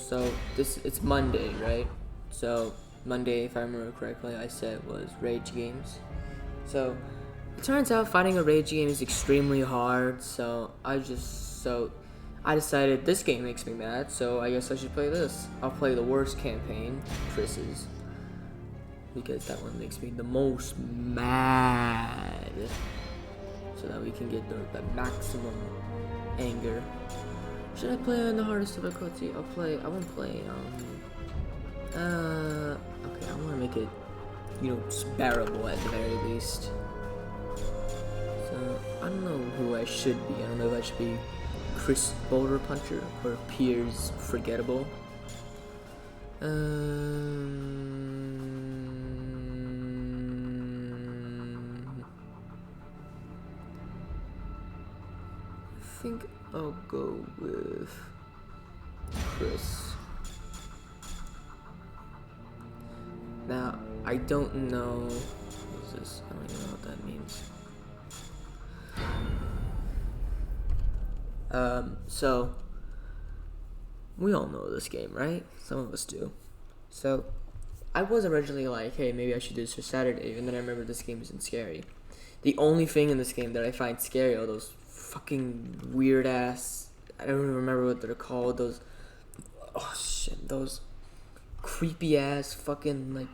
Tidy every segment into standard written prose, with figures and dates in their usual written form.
So it's Monday, right? So Monday, if I remember correctly, I said was rage games. So it turns out finding a rage game is extremely hard. So I decided this game makes me mad. So I guess I should play this. I'll play the worst campaign, Chris's, because that one makes me the most mad. So that we can get the maximum anger. Should I play on the hardest difficulty? I won't play, okay, I want to make it, just bearable at the very least. So, I don't know who I should be. I don't know if I should be Chris Boulder Puncher or Piers Forgettable. I think I'll go with Chris. Now, I don't know. What is this? I don't even know what that means. So, we all know this game, right? Some of us do. So, I was originally like, hey, maybe I should do this for Saturday, and then I remember this game isn't scary. The only thing in this game that I find scary are those fucking weird ass, I don't even remember what they're called, those creepy ass fucking like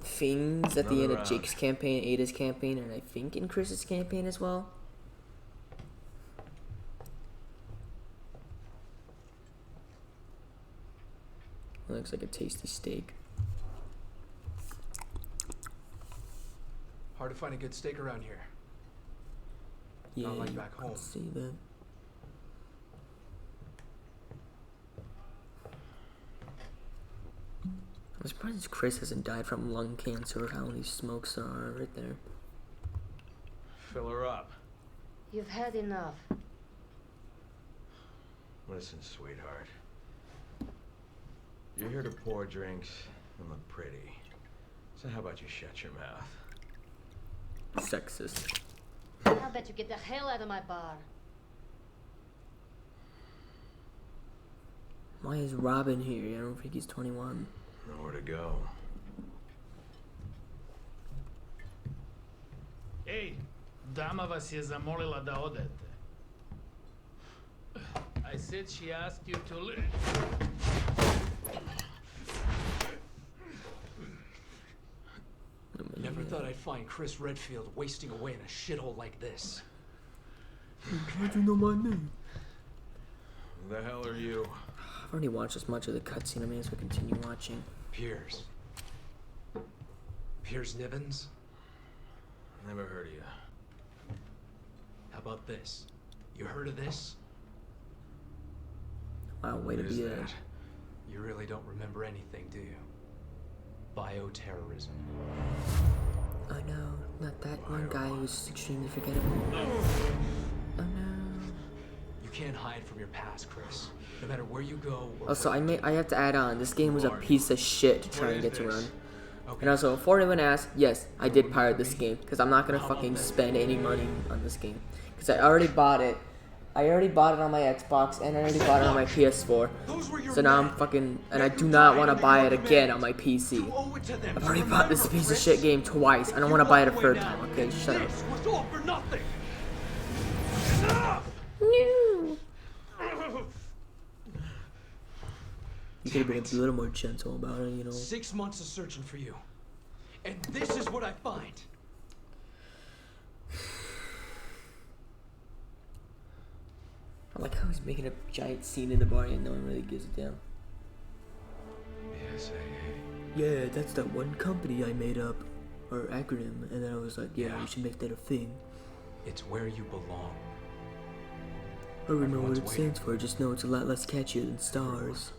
things at the end of Jake's campaign, Ada's campaign, and I think in Chris's campaign as well. Looks like a tasty steak. Hard to find a good steak around here. Yeah, not like back home. Let's see that. I'm surprised Chris hasn't died from lung cancer or how many smokes there are right there. Fill her up. You've had enough. Listen, sweetheart. You're here to pour drinks and look pretty. So how about you shut your mouth? Sexist. How about you get the hell out of my bar? Why is Robin here? I don't think he's 21. Nowhere to go. Ej, dama vas je zamolila da odete. I said she asked you to leave. Never thought I'd find Chris Redfield wasting away in a shithole like this. How'd you know my name? Who the hell are you? I've already watched as much of the cutscene. I may as well continue watching. Piers Nivens? Never heard of you. How about this? You heard of this? Wow, way to What is be there. that? You really don't remember anything, do you? Bioterrorism. Oh no, not that one guy who's extremely forgettable. Oh no. You can't hide from your past, Chris. No matter where you go or Also, what I have to add on, this game was a piece of shit to try and get to run. Okay. And also, before anyone asks, yes, I did pirate this game, because I'm not going to fucking spend any money on this game. Because I already bought it. I already bought it on my Xbox, and I already bought it on my PS4. So now I'm fucking, and I do not want to buy it again on my PC. I've already bought this piece of shit game twice. I don't want to buy it a third time. Okay, shut up. No. You could have been a little more gentle about it, 6 months of searching for you. And this is what I find. I like how he's making a giant scene in the bar and no one really gives a damn. Yes, Yeah, that's that one company I made up, or acronym, and then I was like, yeah, we should make that a thing. It's where you belong. I don't know what Everyone's it stands for, just know it's a lot less catchier than stars.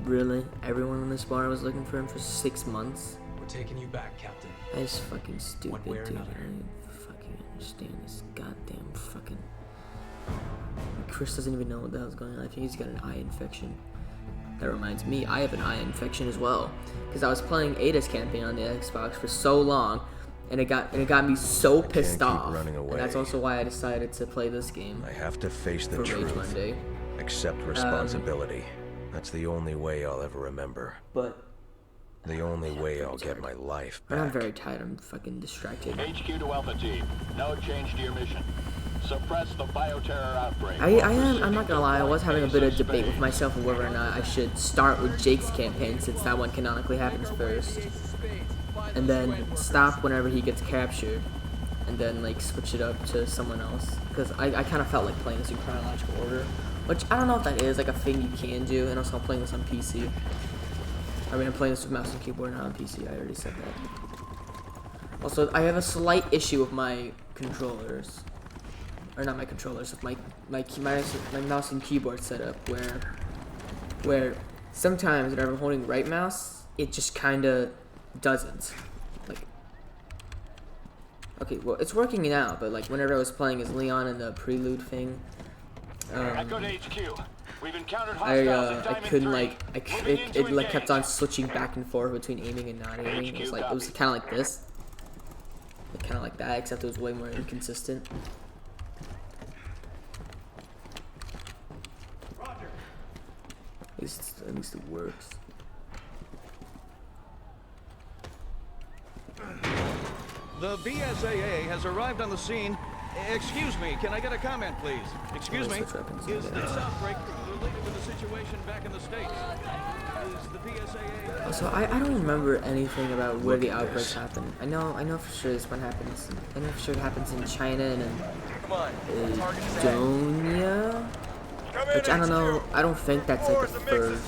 Really? Everyone in this bar was looking for him for 6 months? We're taking you back, Captain. That is fucking stupid, One way or dude. I another. don't fucking understand this goddamn fucking... Chris doesn't even know what the hell's going on. I think he's got an eye infection. That reminds me, I have an eye infection as well. Because I was playing Ada's campaign on the Xbox for so long and it got me so pissed keep off. running away. And that's also why I decided to play this game I have to face the for Rage truth. Monday. Accept responsibility. That's the only way I'll ever remember. But The only way I'll get my life I'm back. very tired. I'm fucking distracted. HQ to Alpha Team. No change to your mission. Suppress the bioterror outbreak. I'm not gonna lie, I was having a bit of debate with myself on whether or not I should start with Jake's campaign, since that one canonically happens first, and then stop whenever he gets captured, and then like switch it up to someone else, because I kind of felt like playing this in chronological order, which I don't know if that is like a thing you can do. And also I'm playing this on PC. I mean, I'm playing this with mouse and keyboard, not on PC. I already said that. Also, I have a slight issue with my controllers. Or not my controllers, with my mouse and keyboard setup, where sometimes whenever I'm holding right mouse, it just kinda doesn't. Like, okay, well, it's working now, but like whenever I was playing as Leon in the prelude thing, Echo to HQ. We've encountered I hostiles in I Diamond couldn't 3. like it like kept on switching back and forth between aiming and not aiming. It was kind of like this, kind of like that, except it was way more inconsistent. At least it works. The BSAA has arrived on the scene. Excuse me, can I get a comment, please? Excuse me. Is this outbreak related to the situation back in the States? Is the BSAA... Also, I don't remember anything about where the outbreaks happen. I know for sure this one happens. I know for sure it happens in China and in Estonia. Which I don't know. I don't think that's like a third.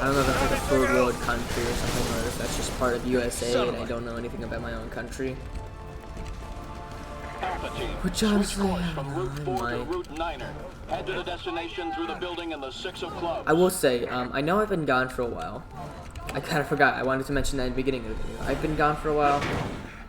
I don't know if that's like a third world country or something, or if that's just part of USA and I don't know anything about my own country. Alpha Team. Which Switch honestly, course from Route 4 to might. Route 9er. Head to the destination through the building in the 6 of clubs. I will say, I know I've been gone for a while. I kind of forgot. I wanted to mention that at the beginning of the video. I've been gone for a while.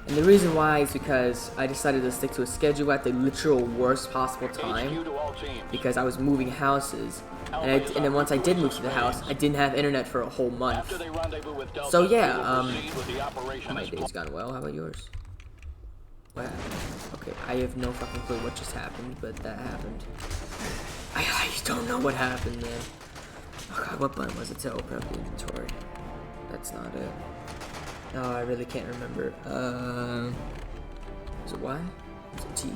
And the reason why is because I decided to stick to a schedule at the literal worst possible time, HQ to all teams. because I was moving houses, and then once I did move to the house, I didn't have internet for a whole month. After they rendezvous with Delta, So yeah, we will proceed with the operation my as day's gone well. How about yours? What happened? Okay, I have no fucking clue what just happened, but that happened. I don't know what happened, man. Oh god, what button was it to open up the inventory? That's not it. No, I really can't remember. Was it Y? Was it T?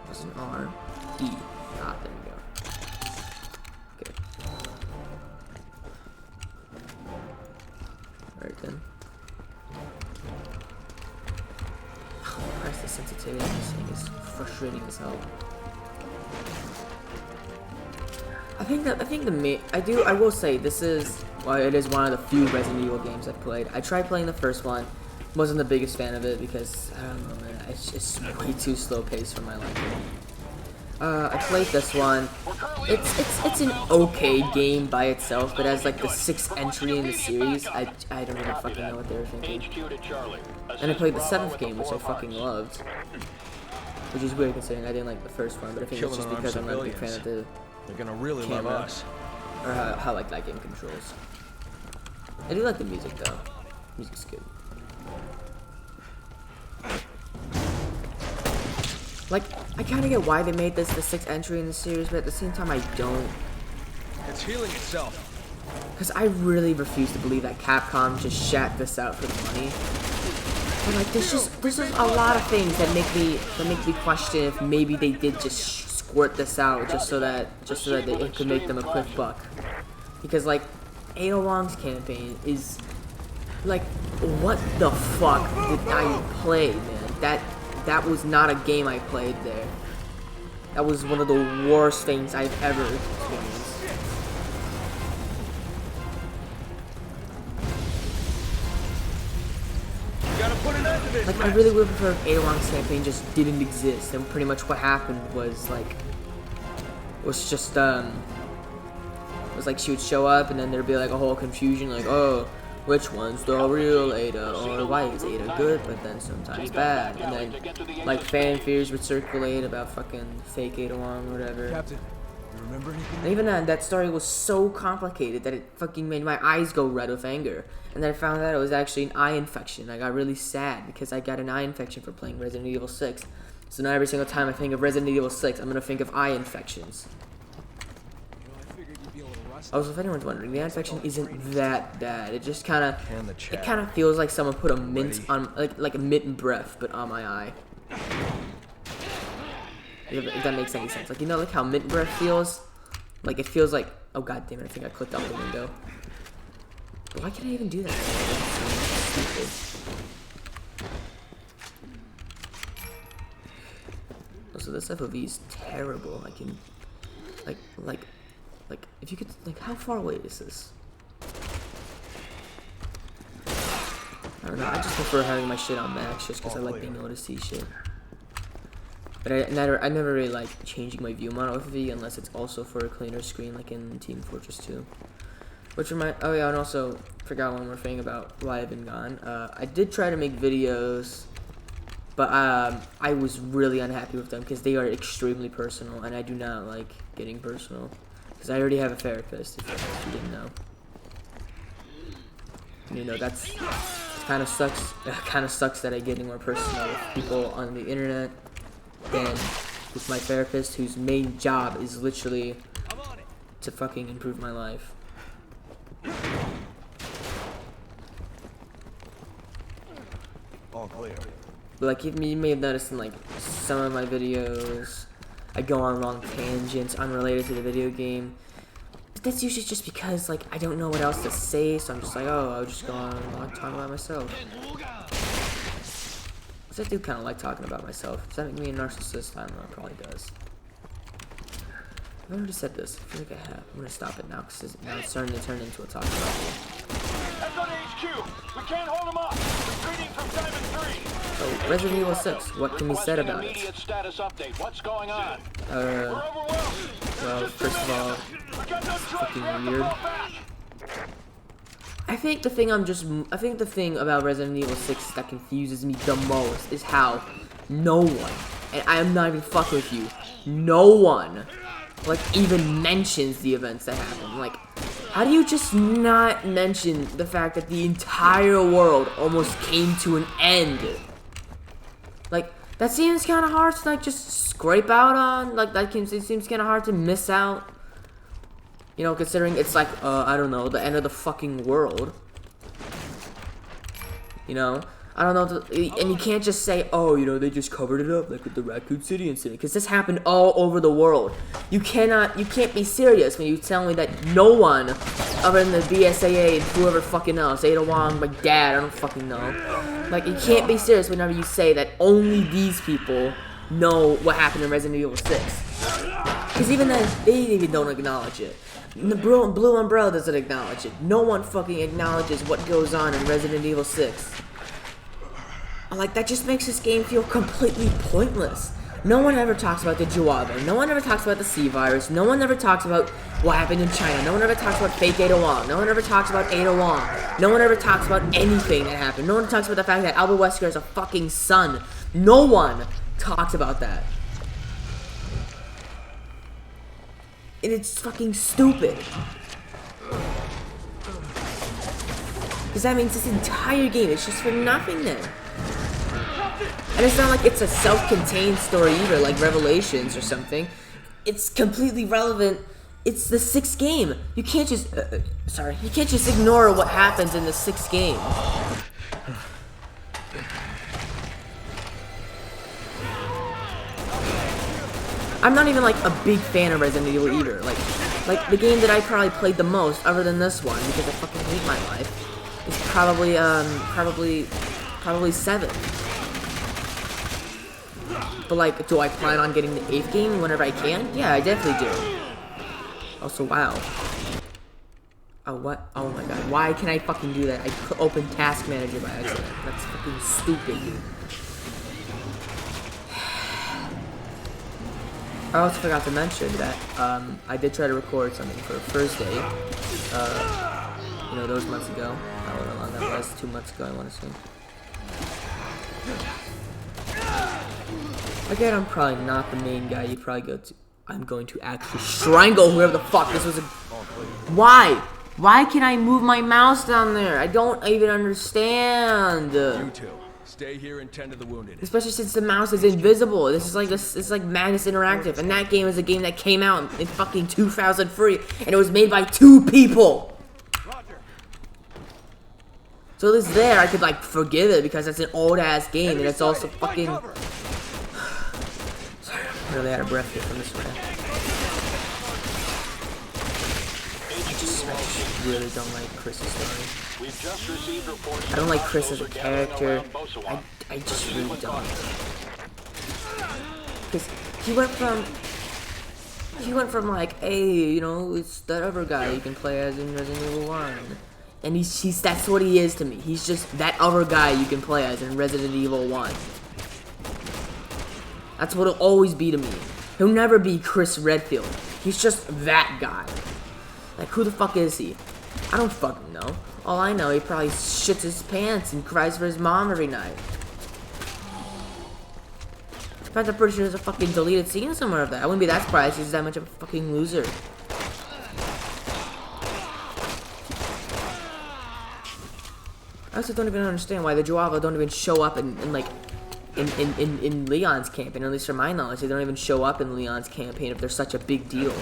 Was it an R? E. Ah, there we go. Okay. Alright then. Oh Christ, the sensitivity of this thing is frustrating as hell. I will say this is, well, it is one of the few Resident Evil games I've played. I tried playing the first one, wasn't the biggest fan of it because I don't know, man, it's just way too slow paced for my liking. I played this one. It's an okay game by itself, but as like the 6th entry in the series, I don't even fucking know what they were thinking. HQ to Charlie. And I played the 7th game, which I fucking loved, which is weird considering I didn't like the first one, but I think it's just because I'm not a big fan of the They're gonna really love camera, us. or how like that game controls. I do like the music though. Music's good. Like, I kind of get why they made this the 6th entry in the series, but at the same time I don't. It's healing itself. Because I really refuse to believe that Capcom just shat this out for the money. But like, there's just a lot of things that make me question if maybe they did just squirt this out just so that it could make them a quick buck. Because like, Ada Wong's campaign is like, what the fuck did I play, man? That was not a game I played there. That was one of the worst things I've ever experienced. You gotta put an end to this, Like, I really would prefer if Ada Wong's campaign just didn't exist, and pretty much what happened was like, she would show up, and then there'd be like a whole confusion, like, oh, which one's the real Ada, or why is Ada good, but then sometimes bad, and then like fan fears would circulate about fucking fake Ada Wong or whatever. Captain, remember anything? And even then, that story was so complicated that it fucking made my eyes go red with anger. And then I found out it was actually an eye infection. I got really sad because I got an eye infection for playing Resident Evil 6. So now every single time I think of Resident Evil 6, I'm gonna think of eye infections. Also, if anyone's wondering, the eye infection isn't that bad. It just kind of, feels like someone put a mint on, like a mint in breath, but on my eye. If that makes any sense. Like, you know, like how mint breath feels? Like, it feels like, oh god damn it, I think I clicked out the window. Why can I even do that? Stupid. Also, this FOV is terrible. I can, like, if you could, like, how far away is this? I don't know, I just prefer having my shit on max just because I like being able to see shit. But I never really like changing my view model with V unless it's also for a cleaner screen like in Team Fortress 2. Which oh yeah, and also, forgot one more thing about why I've been gone. I did try to make videos, but I was really unhappy with them because they are extremely personal, and I do not like getting personal. Because I already have a therapist, if you didn't know. You know, that's kind of sucks. It kind of sucks that I get more personal with people on the internet than with my therapist, whose main job is literally to fucking improve my life. All clear. But like, you may have noticed in like some of my videos, I go on long tangents unrelated to the video game. But that's usually just because like I don't know what else to say, so I'm just like, oh, I'll just go on and talk about myself. Because I do kind of like talking about myself. Does that make me a narcissist? I don't know, it probably does. I've already said this. I feel like I have. I'm gonna stop it now because now it's starting to turn into a talk about me. Heads on HQ. We can't hold them off. Retreating from Diamond 3. So, Resident Evil 6, what can be said about it? Immediate status update. What's going on? Well, first of all, it's fucking weird. I think the thing about Resident Evil 6 that confuses me the most is how no one, and I am not even fucking with you, no one, like, even mentions the events that happen. Like, how do you just not mention the fact that the entire world almost came to an end? Like, that seems kind of hard to, like, just scrape out on. Like, it seems kind of hard to miss out. You know, considering it's like, I don't know, the end of the fucking world. You know? I don't know, and you can't just say, oh, you know, they just covered it up, like with the Raccoon City incident, because this happened all over the world. You can't be serious when you tell me that no one, other than the BSAA and whoever fucking else, Ada Wong, my dad, I don't fucking know. Like, you can't be serious whenever you say that only these people know what happened in Resident Evil 6. Because even then, they even don't acknowledge it. The Blue Umbrella doesn't acknowledge it. No one fucking acknowledges what goes on in Resident Evil 6. Like, that just makes this game feel completely pointless. No one ever talks about the Juago. No one ever talks about the C-Virus. No one ever talks about what happened in China. No one ever talks about fake Ada Wong. No one ever talks about Ada Wong. No one ever talks about anything that happened. No one talks about the fact that Albert Wesker is a fucking son. No one talks about that. And it's fucking stupid. Because that means this entire game is just for nothing then. And it's not like it's a self-contained story either, like Revelations or something. It's completely relevant. It's the 6th game. You can't just, you can't just ignore what happens in the 6th game. I'm not even like a big fan of Resident Evil either. Like the game that I probably played the most, other than this one, because I fucking hate my life, is probably 7. But like, do I plan on getting the 8th game whenever I can? Yeah, I definitely do. Also, wow. Oh, what? Oh my god. Why can I fucking do that? I opened Task Manager by accident. That's fucking stupid, dude. I also forgot to mention that, I did try to record something for Thursday. You know, those months ago. However long that was. 2 months ago, I want to say. Again, I'm probably not the main guy you'd probably go to. I'm going to actually strangle whoever the fuck this was. Why? Why can I move my mouse down there? I don't even understand. You two, stay here and tend to the wounded. Especially since the mouse is invisible. This is like it's like Madness Interactive, and that game is a game that came out in fucking 2003, and it was made by 2 people. So at least there, I could like forgive it because it's an old ass game, and it's also fucking. Sorry, I'm really out of breath here from this one. I really don't like Chris's story. I don't like Chris as a character. I just really don't. Because he went from like, hey, you know, it's that other guy you can play as in Resident Evil 1. And he's that's what he is to me. He's just that other guy you can play as in Resident Evil 1. That's what he'll always be to me. He'll never be Chris Redfield. He's just that guy. Like, who the fuck is he? I don't fucking know. All I know, he probably shits his pants and cries for his mom every night. In fact, I'm pretty sure there's a fucking deleted scene somewhere of that. I wouldn't be that surprised he's that much of a fucking loser. I also don't even understand why the Joava don't even show up in Leon's campaign. At least from my knowledge, they don't even show up in Leon's campaign if they're such a big deal.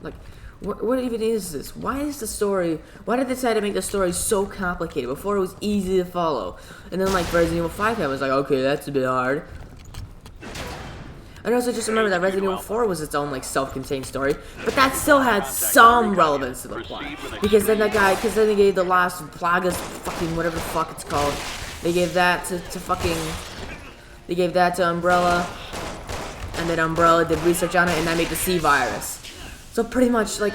Like, what even is this? Why is the story... Why did they decide to make the story so complicated? Before it was easy to follow. And then, like, Resident Evil 5 was like, okay, that's a bit hard. And also just remember that Resident Evil 4 was its own, like, self-contained story. But that still had some relevance to the plot. Because then they gave the Las Plagas fucking whatever the fuck it's called. They gave that to fucking... They gave that to Umbrella. And then Umbrella did research on it, and that made the C virus. So pretty much, like,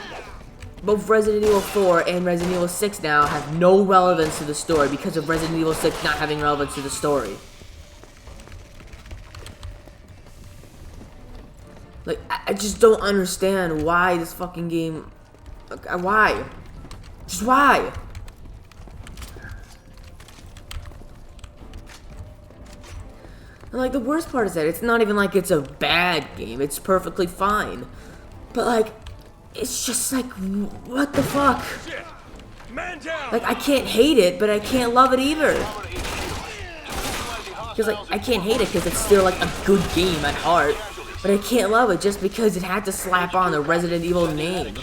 both Resident Evil 4 and Resident Evil 6 now have no relevance to the story because of Resident Evil 6 not having relevance to the story. Like, I just don't understand why this fucking game... Why? Just why? And, like, the worst part is that it's not even like it's a bad game. It's perfectly fine. But, like, it's just like, what the fuck? Like, I can't hate it, but I can't love it either. Because, like, I can't hate it because it's still, like, a good game at heart. But I can't love it just because it had to slap on the Resident Evil name.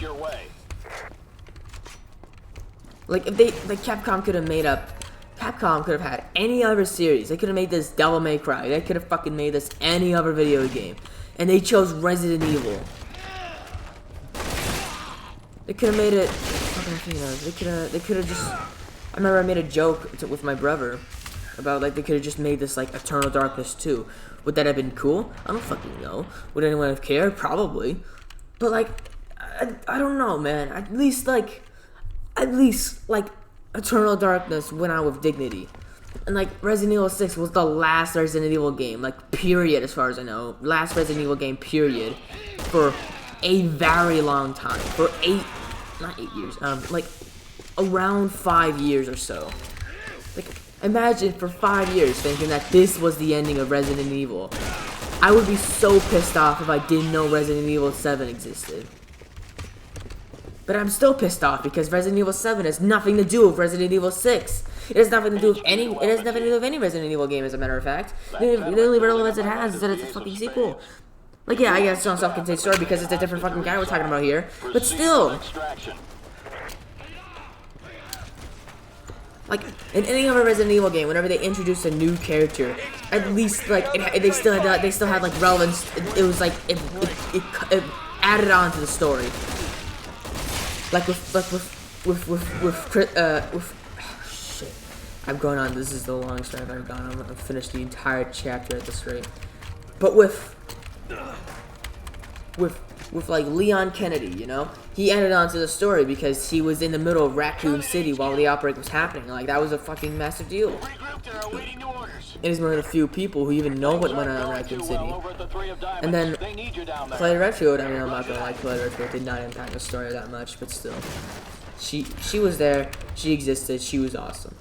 Like, if they, like, Capcom could have had any other series. They could have made this Devil May Cry. They could have fucking made this any other video game. And they chose Resident Evil. They could have made it, they could have just, I remember I made a joke with my brother about, like, they could have just made this, like, Eternal Darkness 2. Would that have been cool? I don't fucking know. Would anyone have cared? Probably. But, like, I don't know, man. At least, like, Eternal Darkness went out with dignity. And, like, Resident Evil 6 was the last Resident Evil game, like, period, as far as I know. Last Resident Evil game, period. For a very long time. For not 8 years, like, around 5 years or so. Like, imagine for 5 years thinking that this was the ending of Resident Evil. I would be so pissed off if I didn't know Resident Evil 7 existed. But I'm still pissed off because Resident Evil 7 has nothing to do with Resident Evil 6. It has nothing to do with any Resident Evil game, as a matter of fact. The only relevance it has is that it's a fucking sequel. Like, yeah, I guess it's not a self-contained story because it's a different fucking guy we're talking about here. But still. Like, in any other Resident Evil game, whenever they introduce a new character, at least, like, they still had like, relevance. It was, like, it added on to the story. Like, shit. I'm going on, this is the longest I've ever gone. I'm gonna finish the entire chapter at this rate. But with like Leon Kennedy, you know, he added on to the story because he was in the middle of Raccoon City while the outbreak was happening. Like, that was a fucking massive deal. And he's one of the few people who even know what went on in Raccoon City. And then Claire Redfield, I mean, I'm not gonna lie, Claire Redfield did not impact the story that much, but still, she was there, she existed, she was awesome.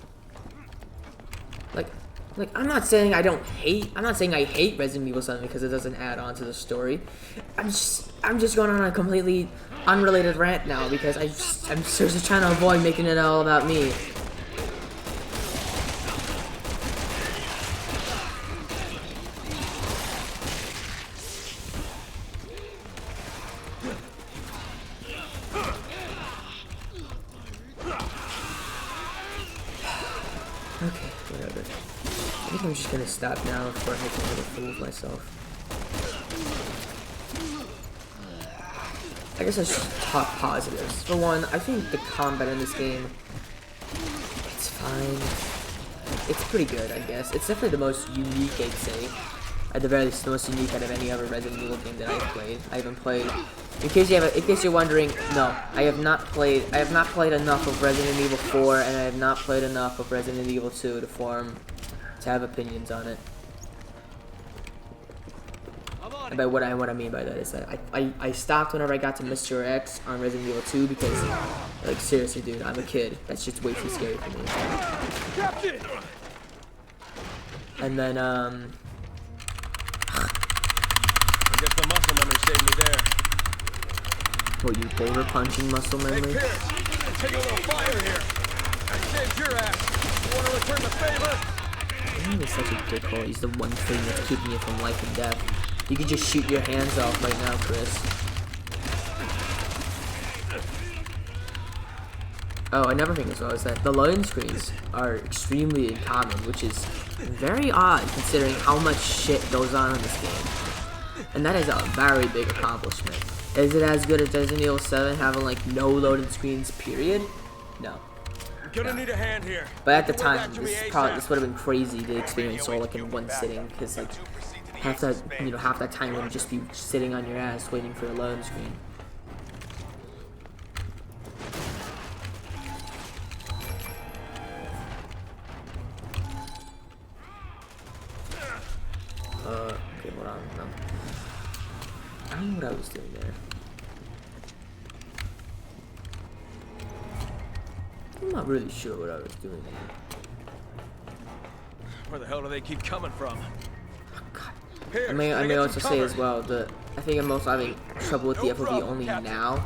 Like, Like, I'm not saying I hate Resident Evil 7 because it doesn't add on to the story. I'm just going on a completely unrelated rant now because I'm seriously trying to avoid making it all about me. Okay, whatever. I think I'm just gonna stop now before I make a little fool of myself. I guess I should talk positives. For one, I think the combat in this game, it's fine. It's pretty good, I guess. It's definitely the most unique, I'd say. At the very least, the most unique out of any other Resident Evil game that I've played. I haven't played. In case you're wondering, no, I have not played enough of Resident Evil 4, and I have not played enough of Resident Evil 2 to have opinions on it. And by what I mean by that is that I stopped whenever I got to Mr. X on Resident Evil 2 because, like, seriously, dude, I'm a kid. That's just way too scary for me. And then, I guess the muscle memory saved me there. what, they were punching muscle Hey, memory? Pierce, take a little fire here. I saved your ass. You want to return the favor? He is such a dickhole. He's the one thing that's keeping you from life and death. You could just shoot your hands off right now, Chris. Oh, another thing as well is that the loading screens are extremely uncommon, which is very odd considering how much shit goes on in this game. And that is a very big accomplishment. Is it as good as Resident Evil 7 having like no loading screens, period? No. Gonna need a hand here. But at the time, this would have been crazy to experience all like in one sitting, because like half that time would just be sitting on your ass waiting for a loading screen. Okay, hold on. No. I don't know what I was doing there. I'm not really sure what I was doing there. Where the hell do they keep coming from? Oh, God. Here, I may also say as well that I think I'm also having trouble with the FOV only now,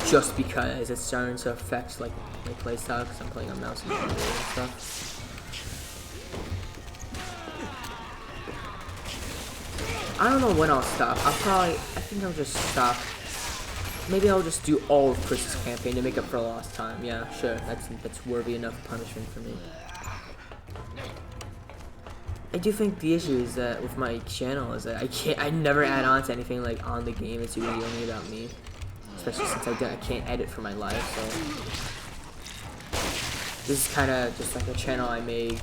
just because it's starting to affect like my playstyle because I'm playing on mouse and keyboard and stuff. I don't know when I'll stop. I think I'll just stop. Maybe I'll just do all of Chris's campaign to make up for lost time. Yeah, sure. That's worthy enough punishment for me. I do think the issue is that with my channel is that I never add on to anything like on the game. It's usually only about me, especially since I can't edit for my life. So this is kind of just like a channel I make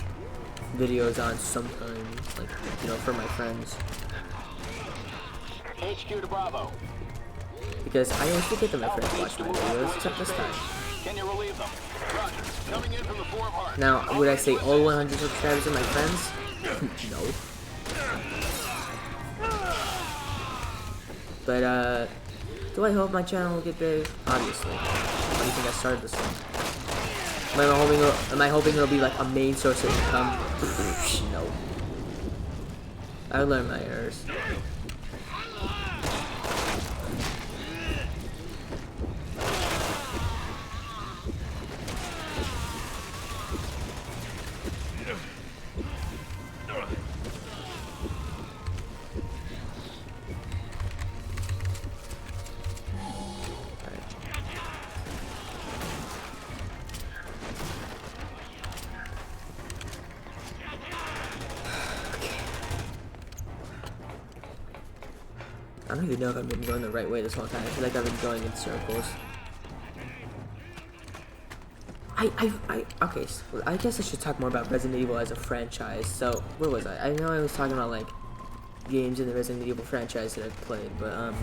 videos on sometimes, like, you know, for my friends. HQ to Bravo. Because I always forget that my friends watch my videos, except this time. Can you relieve them? Roger. Coming in from the 4 of Hearts. Now, would I say all 100 subscribers are my friends? No. But, do I hope my channel will get big? Obviously. Why do you think I started this thing? Am I hoping it'll be like a main source of income? No. I learned my errors. I don't even know if I've been going the right way this whole time. I feel like I've been going in circles. Okay, so I guess I should talk more about Resident Evil as a franchise. So, where was I? I know I was talking about, like, games in the Resident Evil franchise that I've played, but, I'm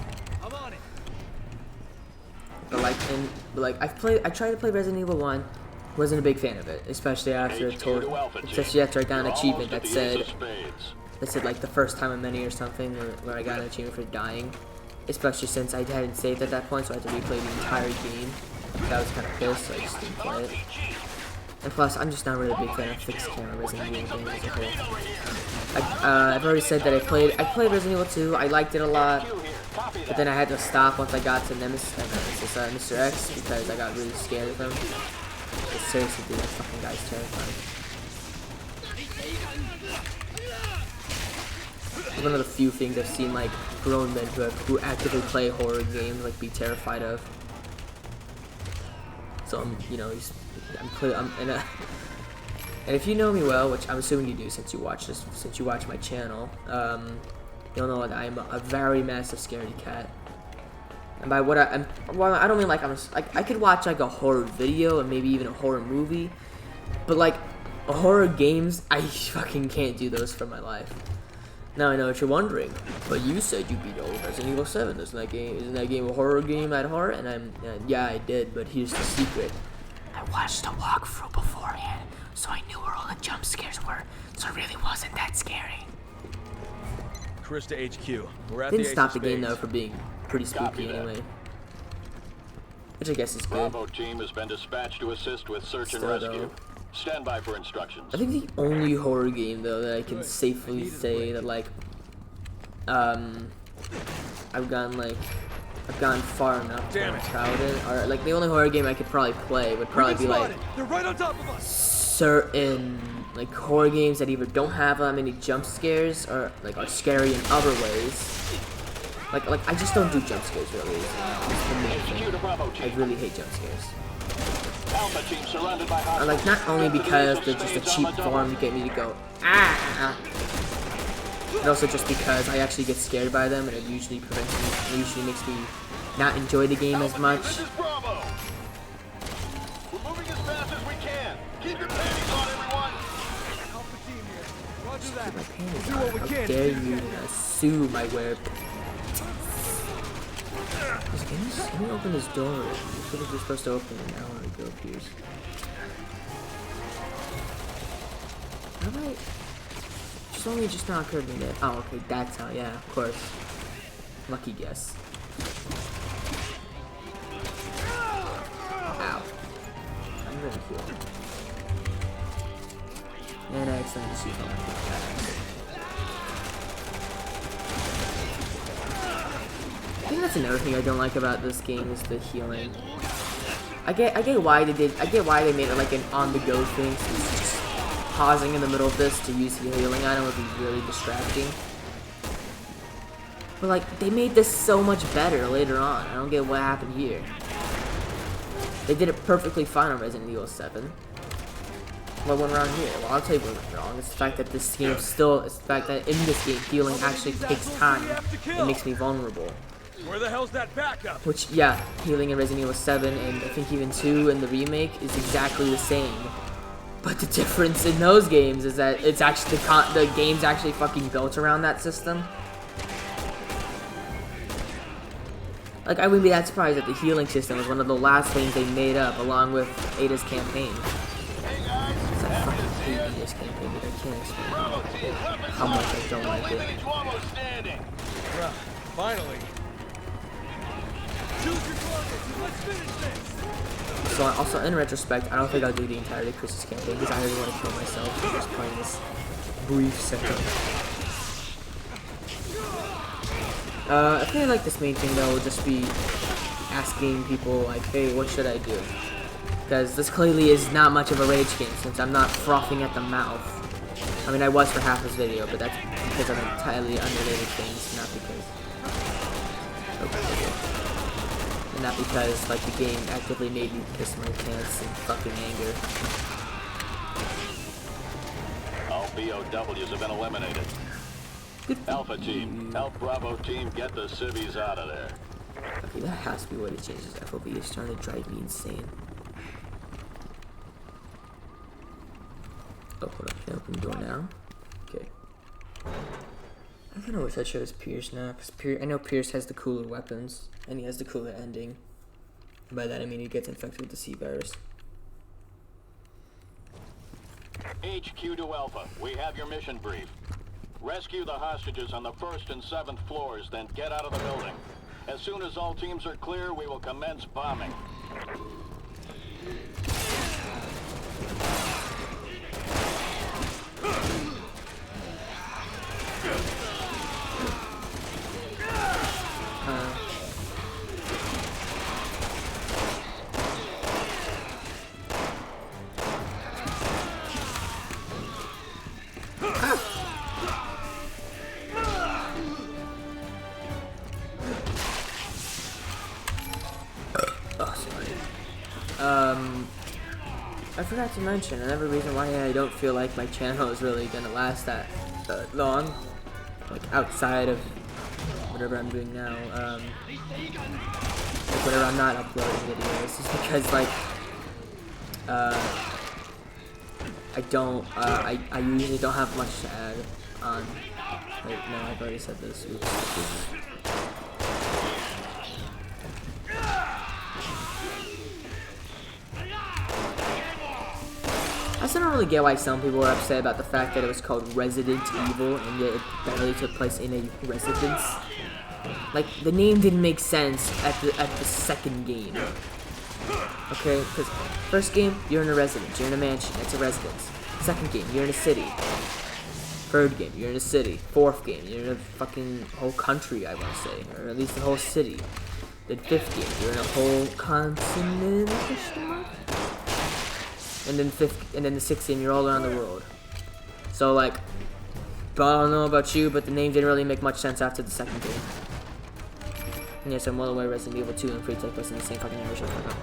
on it. I tried to play Resident Evil 1, wasn't a big fan of it, especially after I got an achievement that said, like, the first time in many or something, where I got an achievement for dying. Especially since I hadn't saved at that point, so I had to replay the entire game. I was kind of pissed, so I just didn't play it. And plus, I'm just not really a big fan of fixed camera Resident Evil games as a whole. I've already said that I played Resident Evil 2. I liked it a lot, but then I had to stop once I got to Mr. X because I got really scared of him. But seriously, dude, that fucking guy's terrifying. It's one of the few things I've seen like grown men who actively play horror games like be terrified of. So and if you know me well, which I'm assuming you do since you watch my channel, you'll know that I'm a very massive scaredy cat. And by what I don't mean like I could watch like a horror video and maybe even a horror movie, but like horror games, I fucking can't do those for my life. Now I know what you're wondering, but you said you beat old Resident Evil 7. Isn't that game a horror game at heart? And yeah, I did, but here's the secret. I watched a walkthrough beforehand, so I knew where all the jump scares were, so it really wasn't that scary. Chris to HQ. We're at Didn't the stop the game though from being pretty spooky anyway. Which I guess is good. Bravo team has been dispatched to assist with search and rescue. Stand by for instructions. I think the only horror game though that I can safely say that like I've gone far enough to crowded, or like the only horror game I could probably play would probably be like certain like horror games that either don't have that many jump scares or like are scary in other ways. Like I just don't do jump scares really. That's the main thing. I really hate jump scares. And like not only because they're just a cheap form to get me to go but also just because I actually get scared by them and it usually makes me not enjoy the game as much. This is Bravo. We're moving as fast as we can. Keep your panties on, everyone. Alpha team here. Roger that. Keep my panties Do on. what we How can. dare you assume I wear. Can you open this door? You said it was supposed to open an hour ago, Pierce. How am I? It's only just not occurred to me that. Oh, okay, that's how. Yeah, of course. Lucky guess. Ow. I'm gonna heal. And I accidentally shoot him. I think that's another thing I don't like about this game is the healing. I get why they made it like an on-the-go thing. So it's just pausing in the middle of this to use the healing item would be really distracting. But like they made this so much better later on. I don't get what happened here. They did it perfectly fine on Resident Evil 7. What went wrong here? Well, I'll tell you what went wrong. It's the fact that it's the fact that in this game healing actually takes time. It makes me vulnerable. Where the hell's that backup? Which, yeah, healing in Resident Evil 7 and I think even 2 in the remake is exactly the same. But the difference in those games is that it's actually the game's actually fucking built around that system. Like, I wouldn't be that surprised that the healing system was one of the last things they made up along with Ada's campaign. Because I fucking hate Ada's campaign, but I can't explain how much I don't like it. Finally. So also in retrospect, I don't think I'll do the entirety of Chris's campaign because I really want to kill myself just playing this brief second. I think like this main thing though would just be asking people like, hey, what should I do? Because this clearly is not much of a rage game since I'm not frothing at the mouth. I mean, I was for half this video, but that's because of entirely unrelated things, not because. And not because, like, the game actively made me piss my pants in fucking anger. All BOWs have been eliminated. Good Alpha team, help Bravo team get the civvies out of there. Okay, that has to be what it changes. FOB is starting to drive me insane. Oh, hold up. Can I open the door now? Okay. I kind of wish I chose Pierce now, because I know Pierce has the cooler weapons, and he has the cooler ending. By that I mean he gets infected with the C virus. HQ to Alpha, we have your mission brief. Rescue the hostages on the 1st and 7th floors, then get out of the building. As soon as all teams are clear, we will commence bombing. I forgot to mention another reason why I don't feel like my channel is really gonna last that long, like outside of whatever I'm doing now, like whenever I'm not uploading videos, is because like I usually don't have much to add on. Wait, no, I've already said this. Oops. I still don't really get why some people are upset about the fact that it was called Resident Evil and yet it barely took place in a residence. Like, the name didn't make sense at the second game. Okay, because first game, you're in a residence, you're in a mansion, it's a residence. Second game, you're in a city. Third game, you're in a city. Fourth game, you're in a fucking whole country, I want to say, or at least the whole city. Then fifth game, you're in a whole continent. And then the sixth game, you're all around the world. So like, but I don't know about you, but the name didn't really make much sense after the second game. And yes, I'm well aware Resident Evil 2 and 3 take place in the same fucking universe. Shut the fuck up.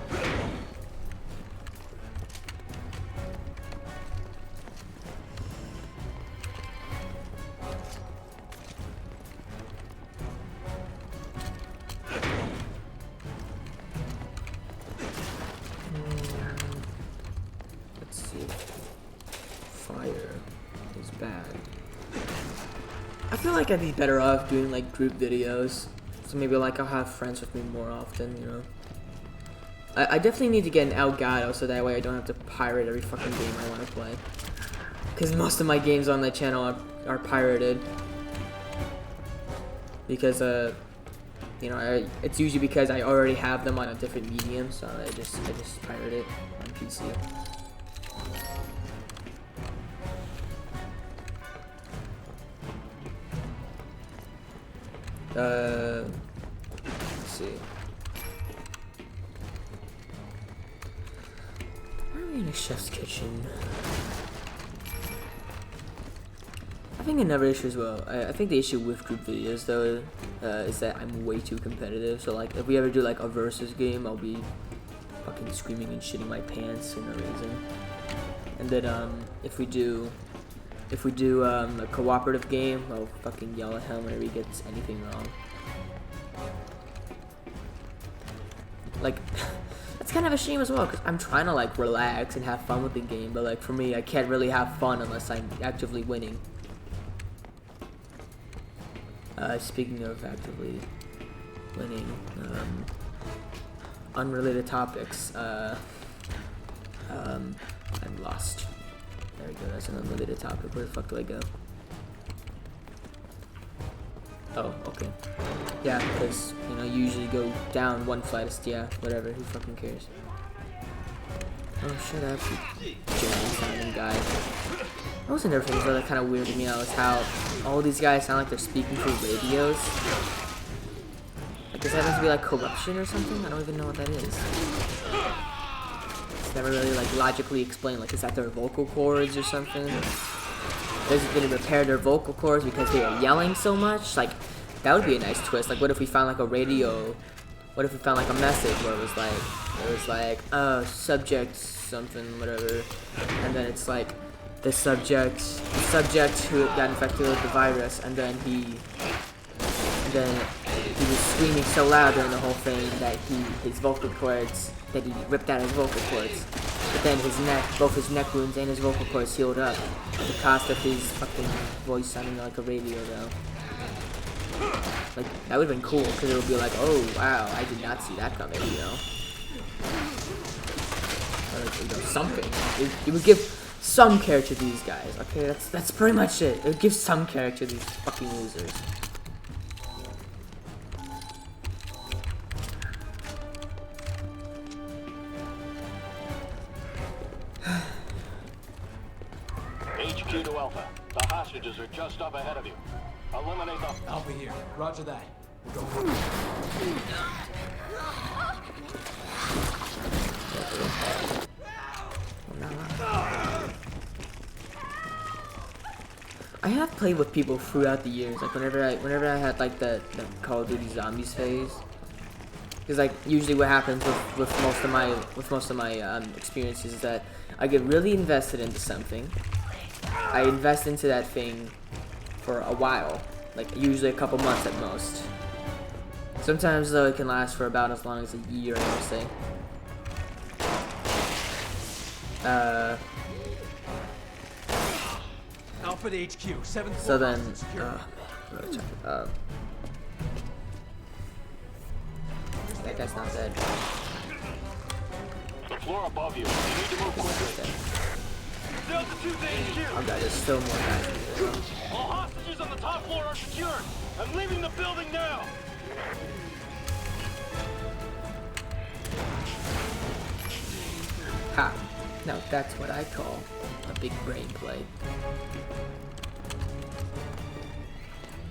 Let's see. Fire is bad. I feel like I'd be better off doing like group videos. So maybe like I'll have friends with me more often, you know. I definitely need to get an Elgato so that way I don't have to pirate every fucking game I want to play. Because most of my games on my channel are pirated. Because you know, it's usually because I already have them on a different medium, so I just pirate it on PC. Let's see. Why are we in a chef's kitchen? I think another issue as well. I think the issue with group videos though is that I'm way too competitive. So like, if we ever do like a versus game, I'll be fucking screaming and shitting my pants for no reason. And then if we do a cooperative game, I'll fucking yell at him whenever he gets anything wrong. Like, that's kind of a shame as well, because I'm trying to like relax and have fun with the game, but like for me, I can't really have fun unless I'm actively winning. Speaking of actively winning, unrelated topics, I'm lost. There we go, that's an unrelated topic. Where the fuck do I go? Oh, okay. Yeah, because, you know, you usually go down one flight of yeah, whatever, who fucking cares? Oh, shut up, you German sounding guy. That was another thing that kind of weirded me out, is how all these guys sound like they're speaking through radios. Like, does that have to be like corruption or something? I don't even know what that is. It's never really like logically explained. Like, is that their vocal cords or something? Did it repair their vocal cords because they were yelling so much? Like, that would be a nice twist. Like, what if we found like a radio? What if we found like a message where it was like, oh, subject something, whatever, and then it's like the subject who got infected with the virus, and then he was screaming so loud during the whole thing that his vocal cords, that he ripped out his vocal cords. But then both his neck wounds and his vocal cords healed up at the cost of his fucking voice sounding like a radio though. Like, that would have been cool, because it would be like, oh wow, I did not see that coming, you know. Or, you know, something. It would give some character to these guys, okay? That's pretty much it. It would give some character to these fucking losers. HQ to Alpha. The hostages are just up ahead of you. Eliminate them. I'll be here. Roger that. Go. I have played with people throughout the years. Like whenever I had like the Call of Duty Zombies phase, Because like usually what happens with most of my experiences is that I get really invested into something. I invest into that thing for a while, like usually a couple months at most. Sometimes though it can last for about as long as a year, I would say. Alpha to HQ, 7th So floor then, hostage secure. that guy's not dead. The floor above you. You need to move quickly. Delta 2 to HQ. Oh god, there's still more guys. All hostages on the top floor are secured. I'm leaving the building now. Ha! Now that's what I call a big brain play.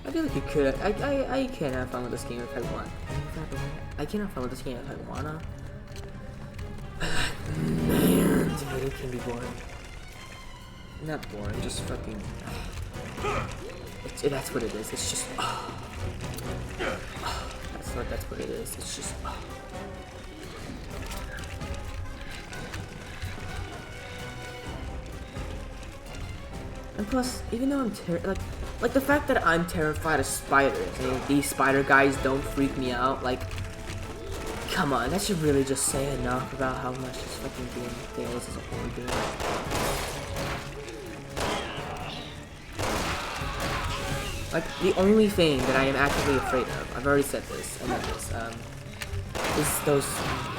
I feel like you could. I can have fun with this game if I want. I can have fun with this game if I wanna. Man, dude, it can be boring. Not boring, just fucking. That's what it is. It's just. That's what it is. It's just. And plus, even though I'm like the fact that I'm terrified of spiders, and these spider guys don't freak me out, like, come on, that should really just say enough about how much this fucking game is a horror game. Like, the only thing that I am actively afraid of, I've already said this, I know this, is those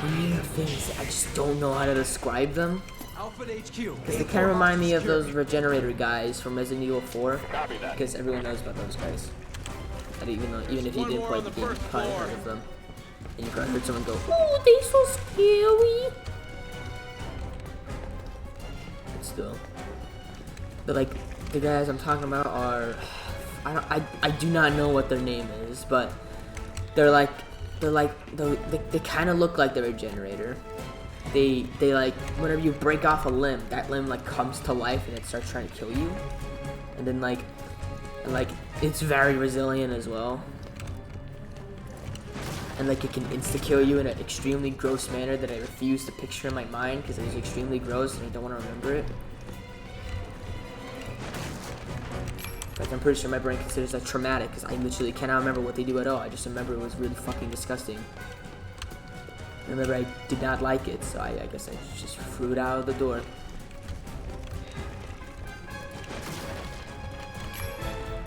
weird things that I just don't know how to describe them. Alpha to HQ. Because they kind of remind me of those regenerator guys from Resident Evil 4, because everyone knows about those guys. And even if you didn't play the game, you probably heard of them. And you probably heard someone go, "Oh, they so scary." But still, but like the guys I'm talking about are, I do not know what their name is, but they kind of look like the regenerator. They like, whenever you break off a limb, that limb like comes to life and it starts trying to kill you. And then like it's very resilient as well. And like it can insta-kill you in an extremely gross manner that I refuse to picture in my mind because it was extremely gross and I don't want to remember it. Like, I'm pretty sure my brain considers that traumatic because I literally cannot remember what they do at all. I just remember it was really fucking disgusting. I remember I did not like it, so I guess I just threw it out of the door.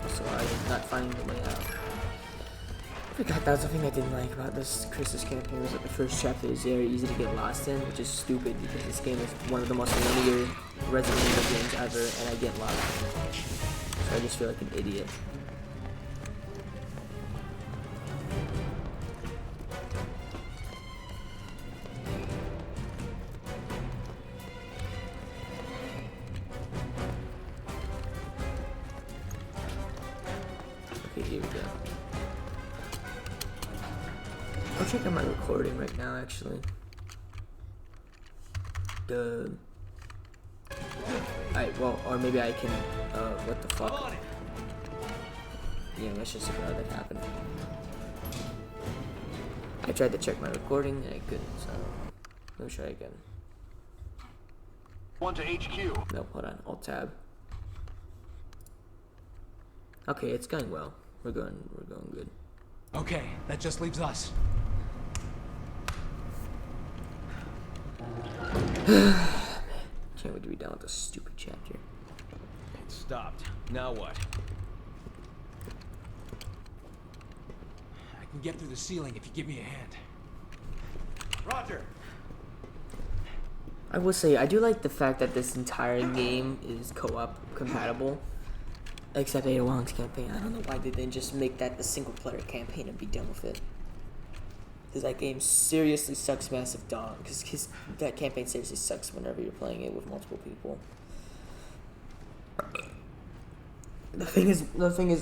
So I am not finding the way out. I forgot that was the thing I didn't like about this Christmas campaign, was that the first chapter is very easy to get lost in, which is stupid because this game is one of the most linear Resident Evil games ever, and I get lost. So I just feel like an idiot. Okay, here we go. I'll check out my recording right now, actually. Alright, well, or maybe I can, what the fuck? Yeah, let's just ignore that happened. I tried to check my recording and I couldn't, so let me try again. 1 to HQ. Nope, hold on, Alt-Tab. Okay, it's going well. We're going good. Okay, that just leaves us. Can't wait to be done with this stupid chapter. It stopped. Now what? I can get through the ceiling if you give me a hand. Roger. I will say, I do like the fact that this entire game is co-op compatible. Except Ada Wong's campaign. I don't know why they didn't just make that a single player campaign and be done with it. Because that game seriously sucks massive dog. Because that campaign seriously sucks whenever you're playing it with multiple people. The thing is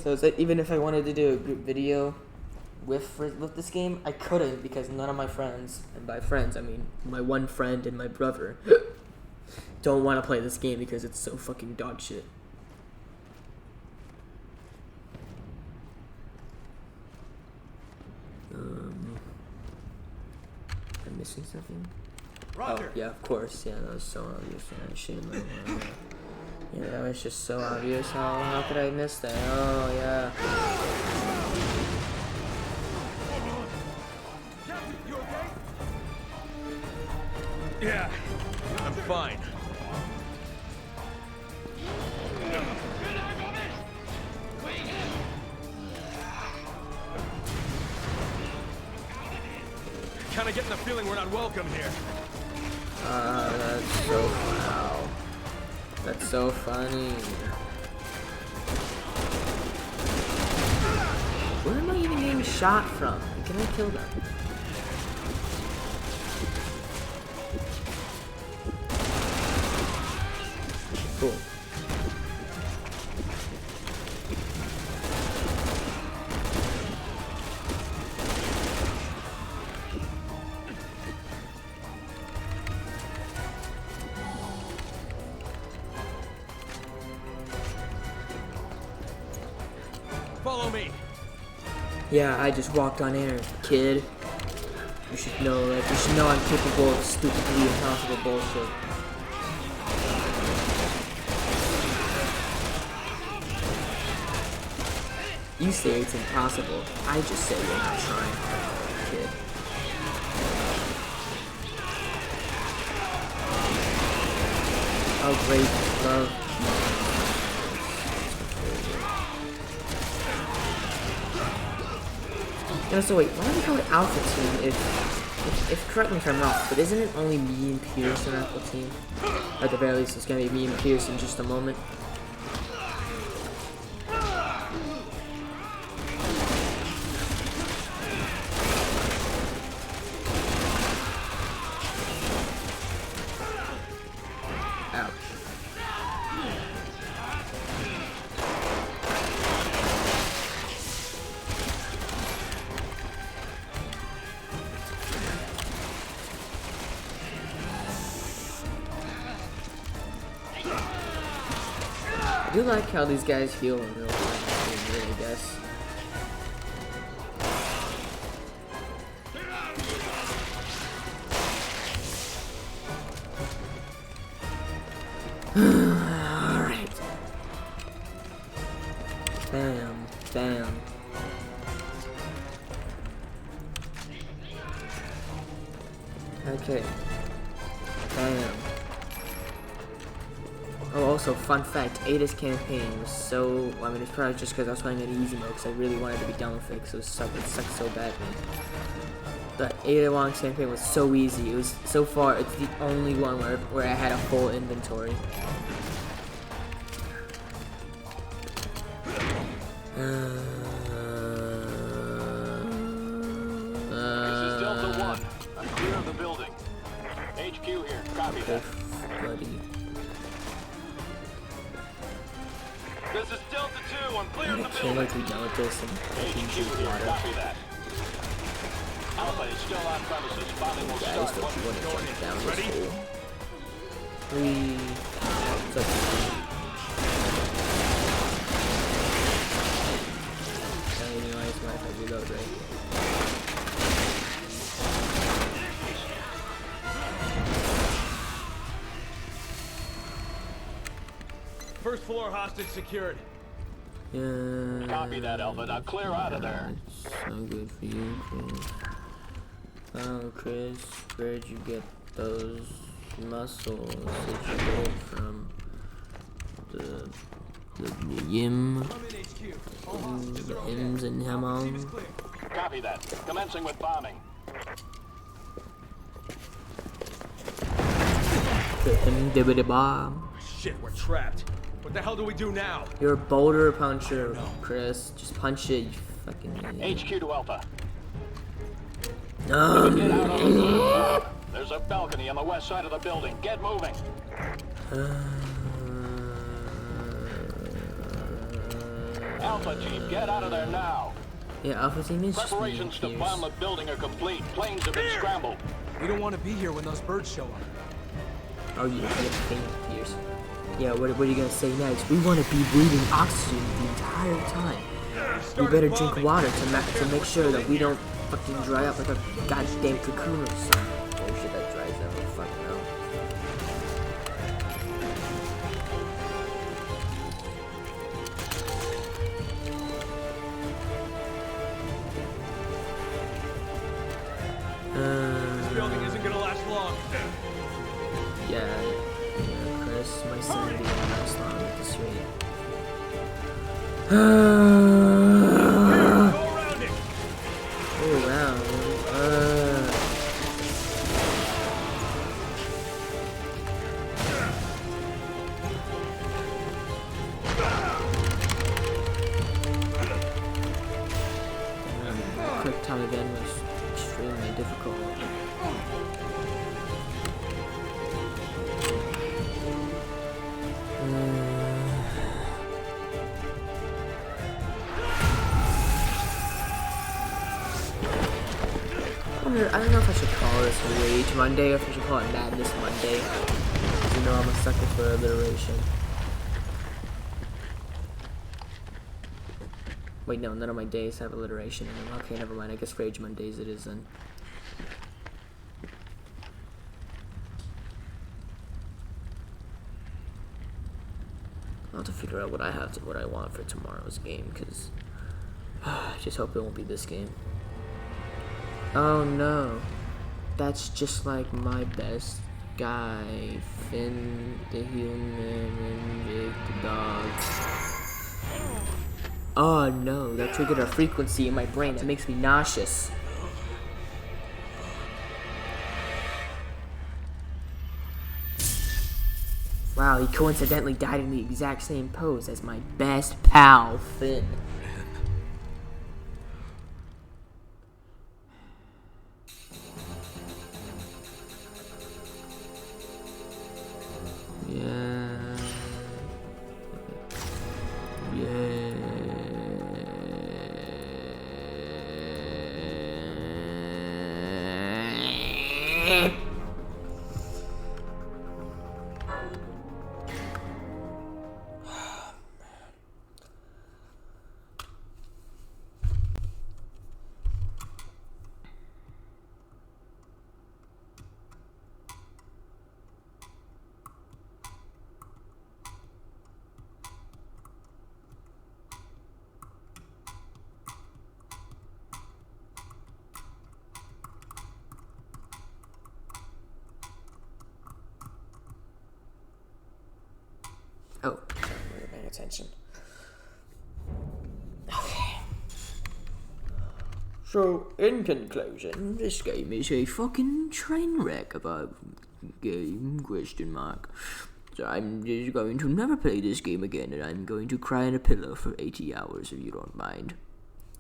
though, is that even if I wanted to do a group video with this game, I couldn't because none of my friends, and by friends I mean my one friend and my brother, don't want to play this game because it's so fucking dog shit. missing something? Roger. Oh, yeah, of course. Yeah, that was so obvious. Yeah, I should have known. Yeah, that was just so obvious. How could I miss that? Oh, yeah. You okay? Yeah, I'm fine. Kind of getting the feeling we're not welcome here. That's so wow. That's so funny. Where am I even getting shot from? Can I kill them? Cool. Follow me. Yeah, I just walked on air, kid. You should know, like, you should know I'm capable of stupidly impossible bullshit. You say it's impossible. I just say you're not trying, kid. Oh, great. Love. No, so wait, why do we call it Alpha Team if correct me if I'm wrong, but isn't it only me and Pierce on Alpha Team? At the very least, it's gonna be me and Pierce in just a moment. Ouch. I do like how these guys heal in real time, I guess. Alright. Bam, bam. Okay. Bam. Oh, also, fun fact, Ada's campaign was so, well, I mean, it's probably just because I was playing in easy mode, because I really wanted to be done with it, because it sucked so badly. But Ada Wong's campaign was so easy. It was, so far, it's the only one where I had a full inventory. This is Delta 1. I'm clear of the building. HQ here. Copy that. Bloody. This is Delta 2. I'm clear of I the can't building. wait to be done with this and fucking HQ drink here. water. Copy that. Alpha is still on premises. Bombing will Guys, start don't once you want to we jump down this Ready? hole? 3. So, anyways, might as well reload, right? First floor hostage secured. Yeah. Copy that, Alpha. Now clear out of there. It's so good for you, Chris. Oh, Chris, where'd you get those muscles that you get from the yim, the hims and hamon? Copy that. Commencing with bombing. The him dibbity bomb. Shit, we're trapped. What the hell do we do now? You're a boulder puncher, Chris. Just punch it, you fucking idiot. HQ to Alpha. No. Get out on the roof. There's a balcony on the west side of the building. Get moving. Alpha team, get out of there now. Yeah, Alpha Team is just me and Preparations to Pierce. bomb the building are complete. Planes have been scrambled. We don't want to be here when those birds show up. Oh, you think Pierce. Yeah, what are you gonna say next? We want to be breathing oxygen the entire time. We better drink water to make sure that we don't fucking dry up like a goddamn cocoon or something. Yeah, Chris, my sanity won't last long at this rate. Oh, wow. Quick time event was extremely difficult. I don't know if I should call this Rage Monday or if I should call it Madness Monday. You know I'm a sucker for alliteration. Wait, no, none of my days have alliteration in them. Okay, never mind. I guess Rage Mondays it is then. I'll have to figure out what I want for tomorrow's game, because I just hope it won't be this game. Oh no, that's just like my best guy, Finn the human and Jake the dog. Oh no, that triggered a frequency in my brain that makes me nauseous. Wow, he coincidentally died in the exact same pose as my best pal, Finn. Yeah. Oh, sorry, we're paying attention. Okay. So, in conclusion, this game is a fucking train wreck of a game, question mark. So I'm just going to never play this game again, and I'm going to cry in a pillow for 80 hours if you don't mind.